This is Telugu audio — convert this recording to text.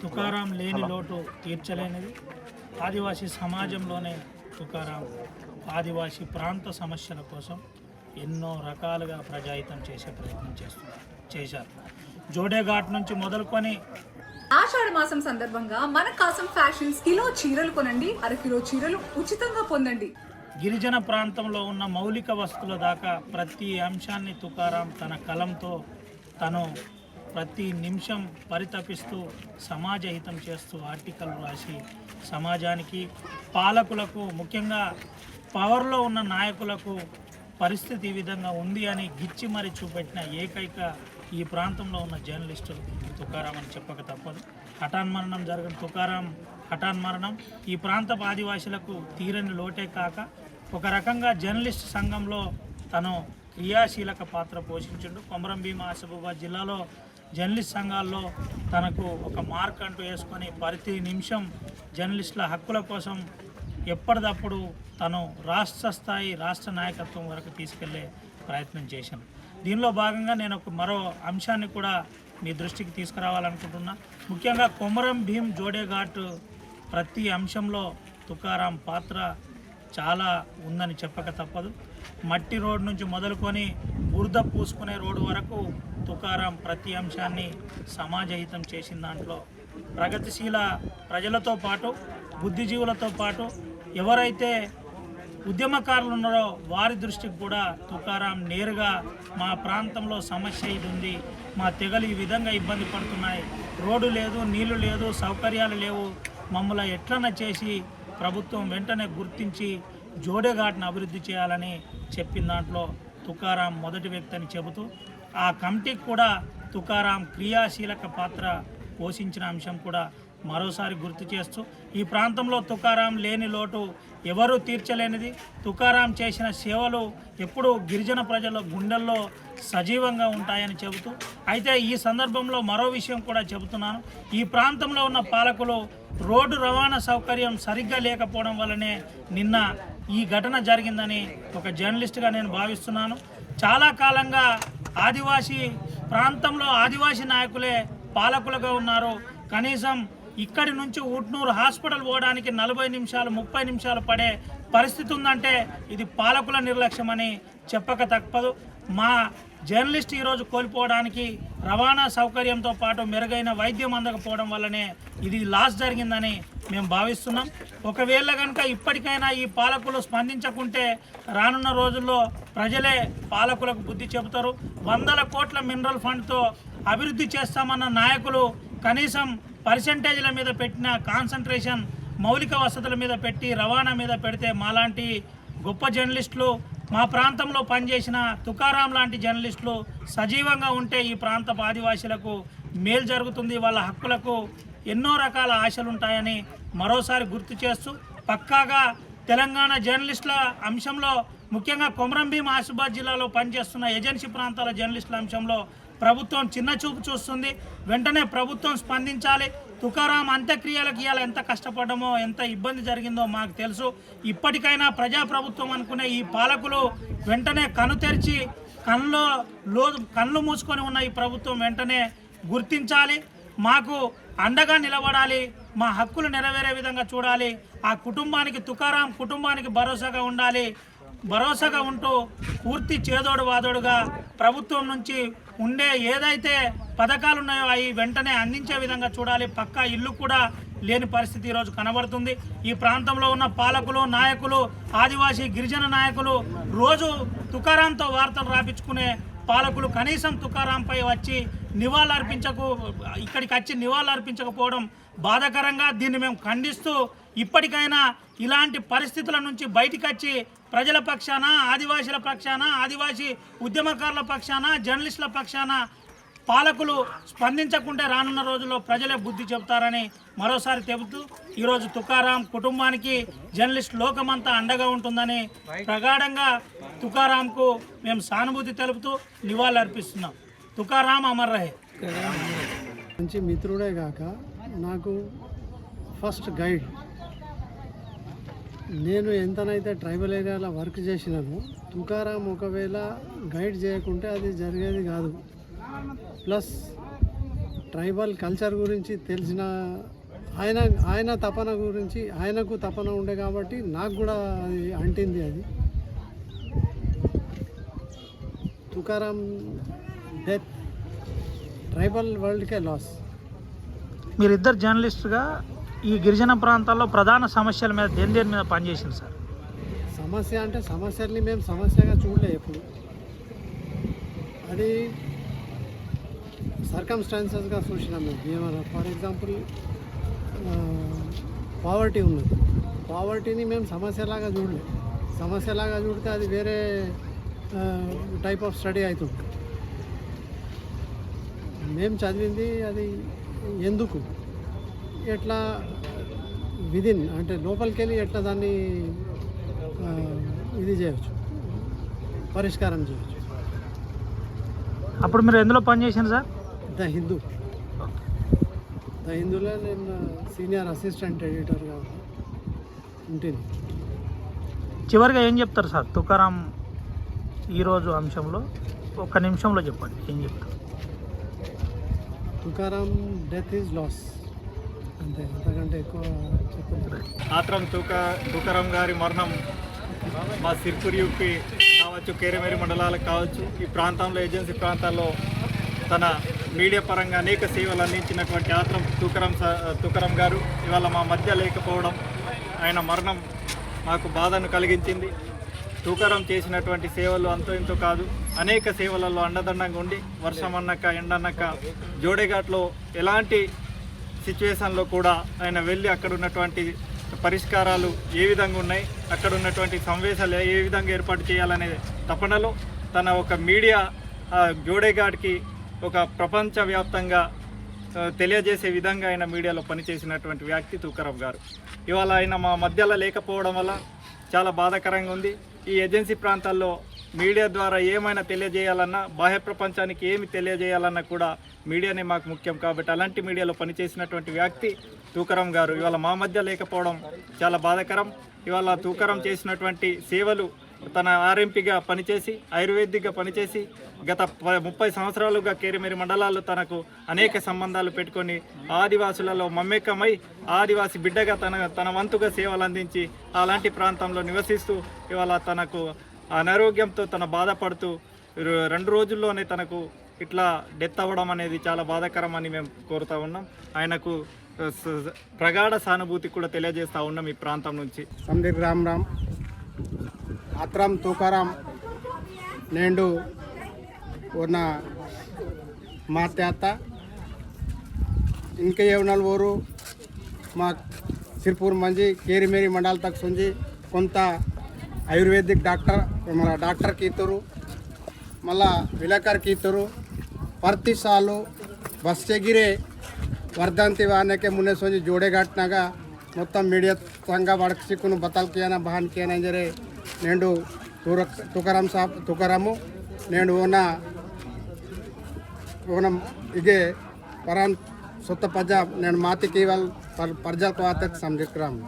తుకారాం లేని లోటు తీర్చలేనిది. ఆదివాసీ సమాజంలోనే తుకారాం ఆదివాసీ ప్రాంత సమస్యల కోసం ఎన్నో రకాలుగా ప్రజాహితం చేసే ప్రయత్నం చేశారు. జోడేఘాట్ నుంచి మొదలుకొని ఆషాఢ మాసం సందర్భంగా మన కాసం ఫ్యాషన్స్ కిలో చీరలు కొనండి, అరకిలో చీరలు ఉచితంగా పొందండి. గిరిజన ప్రాంతంలో ఉన్న మౌలిక వస్తువుల దాకా ప్రతి అంశాన్ని తుకారాం తన కలంతో తను ప్రతి నిమిషం పరితపిస్తూ సమాజ హితం చేస్తూ ఆర్టికల్ రాసి సమాజానికి, పాలకులకు, ముఖ్యంగా పవర్లో ఉన్న నాయకులకు పరిస్థితి ఈ విధంగా ఉంది అని గిచ్చి మరి చూపెట్టిన ఏకైక ఈ ప్రాంతంలో ఉన్న జర్నలిస్టు తుకారాం అని చెప్పక తప్పదు. హఠాన్మరణం జరిగిన తుకారాం హఠాన్మరణం ఈ ప్రాంతపు ఆదివాసులకు తీరని లోటే కాక ఒక రకంగా జర్నలిస్ట్ సంఘంలో తను క్రియాశీలక పాత్ర పోషించిండు. కొమరం భీం ఆసిఫాబాద్ జిల్లాలో జర్నలిస్ట్ సంఘాల్లో తనకు ఒక మార్క్ అంటూ వేసుకొని ప్రతి నిమిషం జర్నలిస్టుల హక్కుల కోసం ఎప్పటికప్పుడు తను రాష్ట్ర స్థాయి రాష్ట్ర నాయకత్వం వరకు తీసుకెళ్లే ప్రయత్నం చేశాను. దీనిలో భాగంగా నేను మరో అంశాన్ని కూడా మీ దృష్టికి తీసుకురావాలనుకుంటున్నా. ముఖ్యంగా కొమరం భీం జోడేఘాట్ ప్రతి అంశంలో తుకారాం పాత్ర చాలా ఉందని చెప్పక తప్పదు. మట్టి రోడ్ నుంచి మొదలుకొని బురద పూసుకునే రోడ్డు వరకు తుకారాం ప్రతి అంశాన్ని సమాజహితం చేసిన దాంట్లో ప్రగతిశీల ప్రజలతో పాటు బుద్ధిజీవులతో పాటు ఎవరైతే ఉద్యమకారులు ఉన్నారో వారి దృష్టికి కూడా తుకారాం నేరుగా మా ప్రాంతంలో సమస్య ఇది ఉంది, మా తెగలు ఈ విధంగా ఇబ్బంది పడుతున్నాయి, రోడ్డు లేదు, నీళ్లు లేదు, సౌకర్యాలు లేవు, మమ్మల్ని ఎట్లన్నా చేసి ప్రభుత్వం వెంటనే గుర్తించి జోడేఘాట్ను అభివృద్ధి చేయాలని చెప్పిన దాంట్లో తుకారాం మొదటి వ్యక్తి అని చెబుతూ ఆ కమిటీకి కూడా తుకారాం క్రియాశీలక పాత్ర పోషించిన అంశం కూడా మరోసారి గుర్తు చేస్తూ ఈ ప్రాంతంలో తుకారాం లేని లోటు ఎవరూ తీర్చలేనిది. తుకారాం చేసిన సేవలు ఎప్పుడూ గిరిజన ప్రజల గుండెల్లో సజీవంగా ఉంటాయని చెబుతూ అయితే ఈ సందర్భంలో మరో విషయం కూడా చెబుతున్నాను. ఈ ప్రాంతంలో ఉన్న పాలకులు రోడ్డు రవాణా సౌకర్యం సరిగ్గా లేకపోవడం వల్లనే నిన్న ఈ ఘటన జరిగిందని ఒక జర్నలిస్ట్గా నేను భావిస్తున్నాను. చాలా కాలంగా ఆదివాసీ ప్రాంతంలో ఆదివాసీ నాయకులే పాలకులుగా ఉన్నారు. కనీసం ఇక్కడి నుంచి ఉట్నూరు హాస్పిటల్ పోవడానికి 40 నిమిషాలు 30 నిమిషాలు పడే పరిస్థితి ఉందంటే ఇది పాలకుల నిర్లక్ష్యమని చెప్పక తప్పదు. మా జర్నలిస్ట్ ఈరోజు కోల్పోవడానికి రవాణా సౌకర్యంతో పాటు మెరుగైన వైద్యం అందకపోవడం వల్లనే ఇది లాస్ జరిగిందని మేము భావిస్తున్నాం. ఒకవేళ కనుక ఇప్పటికైనా ఈ పాలకులు స్పందించకుంటే రానున్న రోజుల్లో ప్రజలే పాలకులకు బుద్ధి చెబుతారు. 100 కోట్ల మినరల్ ఫండ్తో అభివృద్ధి చేస్తామన్న నాయకులు కనీసం పర్సెంటేజ్ల మీద పెట్టిన కాన్సన్ట్రేషన్ మౌలిక వసతుల మీద పెట్టి రవాణా మీద పెడితే మాలాంటి గొప్ప జర్నలిస్టులు, మా ప్రాంతంలో పనిచేసిన తుకారాం లాంటి జర్నలిస్టులు సజీవంగా ఉంటే ఈ ప్రాంత ఆదివాసీలకు మేలు జరుగుతుంది, వాళ్ళ హక్కులకు ఎన్నో రకాల ఆశలు ఉంటాయని మరోసారి గుర్తు చేస్తూ పక్కాగా తెలంగాణ జర్నలిస్టుల అంశంలో ముఖ్యంగా కొమరం భీం ఆసిఫాబాద్ జిల్లాలో పనిచేస్తున్న ఏజెన్సీ ప్రాంతాల జర్నలిస్టుల అంశంలో ప్రభుత్వం చిన్న చూపు చూస్తుంది. వెంటనే ప్రభుత్వం స్పందించాలి. తుకారాం అంత్యక్రియలకు ఇవాళ ఎంత కష్టపడ్డామో ఎంత ఇబ్బంది జరిగిందో మాకు తెలుసు. ఇప్పటికైనా ప్రజాప్రభుత్వం అనుకునే ఈ పాలకులు వెంటనే కను తెరిచి కళ్ళు మూసుకొని ఉన్న ఈ ప్రభుత్వం వెంటనే గుర్తించాలి, మాకు అండగా నిలబడాలి, మా హక్కులు నెరవేరే విధంగా చూడాలి. ఆ కుటుంబానికి తుకారాం కుటుంబానికి భరోసాగా ఉండాలి. భరోసాగా ఉంటూ పూర్తి చేదోడు వాదోడుగా ప్రభుత్వం నుంచి ఉండే ఏదైతే పథకాలు ఉన్నాయో అవి వెంటనే అందించే విధంగా చూడాలి. పక్కా ఇల్లు కూడా లేని పరిస్థితి ఈరోజు కనబడుతుంది. ఈ ప్రాంతంలో ఉన్న పాలకులు, నాయకులు, ఆదివాసీ గిరిజన నాయకులు రోజు తుకారాంతో వార్తలు రాపించుకునే పాలకులు కనీసం తుకారాంపై వచ్చి ఇక్కడికి వచ్చి నివాళులర్పించకపోవడం బాధాకరంగా దీన్ని మేము ఖండిస్తూ ఇప్పటికైనా ఇలాంటి పరిస్థితుల నుంచి బయటికి వచ్చి ప్రజల పక్షాన, ఆదివాసీల పక్షాన, ఆదివాసీ ఉద్యమకారుల పక్షాన, జర్నలిస్టుల పక్షాన పాలకులు స్పందించకుంటే రానున్న రోజుల్లో ప్రజలే బుద్ధి చెబుతారని మరోసారి చెబుతూ ఈరోజు తుకారాం కుటుంబానికి జర్నలిస్ట్ లోకమంతా అండగా ఉంటుందని ప్రగాఢంగా తుకారాంకు మేము సానుభూతి తెలుపుతూ నివాళులర్పిస్తున్నాం. తుకారాం అమర్ రహే. మంచి మిత్రుడే కాక నాకు ఫస్ట్ గైడ్. నేను ఎంతనైతే ట్రైబల్ ఏరియాలో వర్క్ చేసినాను, తుకారాం ఒకవేళ గైడ్ చేయకుంటే అది జరిగేది కాదు. ప్లస్ ట్రైబల్ కల్చర్ గురించి తెలిసిన ఆయన తపన గురించి ఆయనకు తపన ఉండే కాబట్టి నాకు కూడా అది అంటింది. అది తుకారాం డెత్ ట్రైబల్ వరల్డ్కే లాస్. మీరిద్దరు జర్నలిస్టుగా ఈ గిరిజన ప్రాంతాల్లో ప్రధాన సమస్యల మీద దేని మీద పనిచేసింది సార్? సమస్య అంటే సమస్యల్ని మేము సమస్యగా చూడలే ఎప్పుడు. అది సర్కమ్స్టాన్సెస్గా చూసినాం మేము. ఏమన్నా ఫర్ ఎగ్జాంపుల్ పావర్టీ ఉన్నది, పావర్టీని మేము సమస్యలాగా చూడలే. సమస్యలాగా చూడితే అది వేరే టైప్ ఆఫ్ స్టడీ అవుతుంది. మేము చదివింది అది ఎందుకు, ఎట్లా విదిన్ అంటే లోపలికి వెళ్ళి ఎట్లా దాన్ని ఇది చేయవచ్చు, పరిష్కారం చేయవచ్చు. అప్పుడు మీరు ఎందులో పనిచేసారు సార్? ద హిందూలో నేను సీనియర్ అసిస్టెంట్ ఎడిటర్గా ఉంటుంది. చివరిగా ఏం చెప్తారు సార్ తుకారాం ఈరోజు అంశంలో? ఒక్క నిమిషంలో చెప్పండి, ఏం చెప్తారు? తుకారాం డెత్ ఈజ్ లాస్, అంతే, అంతకంటే ఎక్కువ చెప్పలేదు. ఆత్రం తుకారాం గారి మరణం మా సిర్పూర్ యూపీ కావచ్చు, కేరమేరి మండలాలకు కావచ్చు, ఈ ప్రాంతంలో ఏజెన్సీ ప్రాంతాల్లో తన మీడియా పరంగా అనేక సేవలు అందించినటువంటి ఆత్రం తుకారాం గారు ఇవాళ మా మధ్య లేకపోవడం, ఆయన మరణం మాకు బాధను కలిగించింది. తుకారాం చేసినటువంటి సేవలు అంతో ఇంతో కాదు, అనేక సేవలలో అండదండంగా ఉండి వర్షం అన్నాక ఎండన్నాక జోడేఘాట్లో ఎలాంటి సిచ్యువేషన్లో కూడా ఆయన వెళ్ళి అక్కడ ఉన్నటువంటి పరిష్కారాలు ఏ విధంగా ఉన్నాయి, అక్కడ ఉన్నటువంటి సమావేశాలు ఏ విధంగా ఏర్పాటు చేయాలనే తపనలో తన ఒక మీడియా జోడేఘాట్కి ఒక ప్రపంచవ్యాప్తంగా తెలియజేసే విధంగా ఆయన మీడియాలో పనిచేసినటువంటి వ్యక్తి తుకారాం గారు. ఇవాళ ఆయన మా మధ్యలో లేకపోవడం వల్ల చాలా బాధాకరంగా ఉంది. ఈ ఏజెన్సీ ప్రాంతాల్లో మీడియా ద్వారా ఏమైనా తెలియజేయాలన్నా, బాహ్య ప్రపంచానికి ఏమి తెలియజేయాలన్నా కూడా మీడియానే మాకు ముఖ్యం. కాబట్టి అలాంటి మీడియాలో పనిచేసినటువంటి వ్యక్తి తుకారాం గారు ఇవాళ మా మధ్య లేకపోవడం చాలా బాధాకరం. ఇవాళ తుకారాం చేసినటువంటి సేవలు, తన ఆర్ఎంపీగా పనిచేసి, ఆయుర్వేదిక్గా పనిచేసి గత 30 సంవత్సరాలుగా కేరమేరి మండలాల్లో తనకు అనేక సంబంధాలు పెట్టుకొని ఆదివాసులలో మమ్మేకమై ఆదివాసి బిడ్డగా తన వంతుగా సేవలు అందించి అలాంటి ప్రాంతంలో నివసిస్తూ ఇవాళ తనకు అనారోగ్యంతో తన బాధపడుతూ 2 రోజుల్లోనే తనకు ఇట్లా డెత్ అవ్వడం అనేది చాలా బాధాకరం అని మేము కోరుతూ ఉన్నాం. ఆయనకు ప్రగాఢ సానుభూతి కూడా తెలియజేస్తూ ఉన్నాం ఈ ప్రాంతం నుంచి. సందీప్ రామ్ ఆత్రం తుకారాం నేండు ఉన్న ಮಾತ್ಯಾತ इनके येवनलूरू మా సిర్పూర్ మంజి కేరిమేరి మండల్ తక్ సుంజి కొంత ఆయుర్వేదిక్ డాక్టర్ కీతురు మళ్ళా విలేకర్ కీతురు ప్రతి సాలు బస్సెగిరే వర్ధంతి వానకే మున్నే సోంజి జోడేఘాట్నాగా మొత్తం మీడియా సంఘ వడసిక్కును బతల్ కియానా బహాన్ కియానా జరే నేండు తుకారాము నేండు ఓన ఇగే పరాన్ సొత్త పజ నేను మాతికి వాళ్ళు ప్రజలకు సంజక్రాము.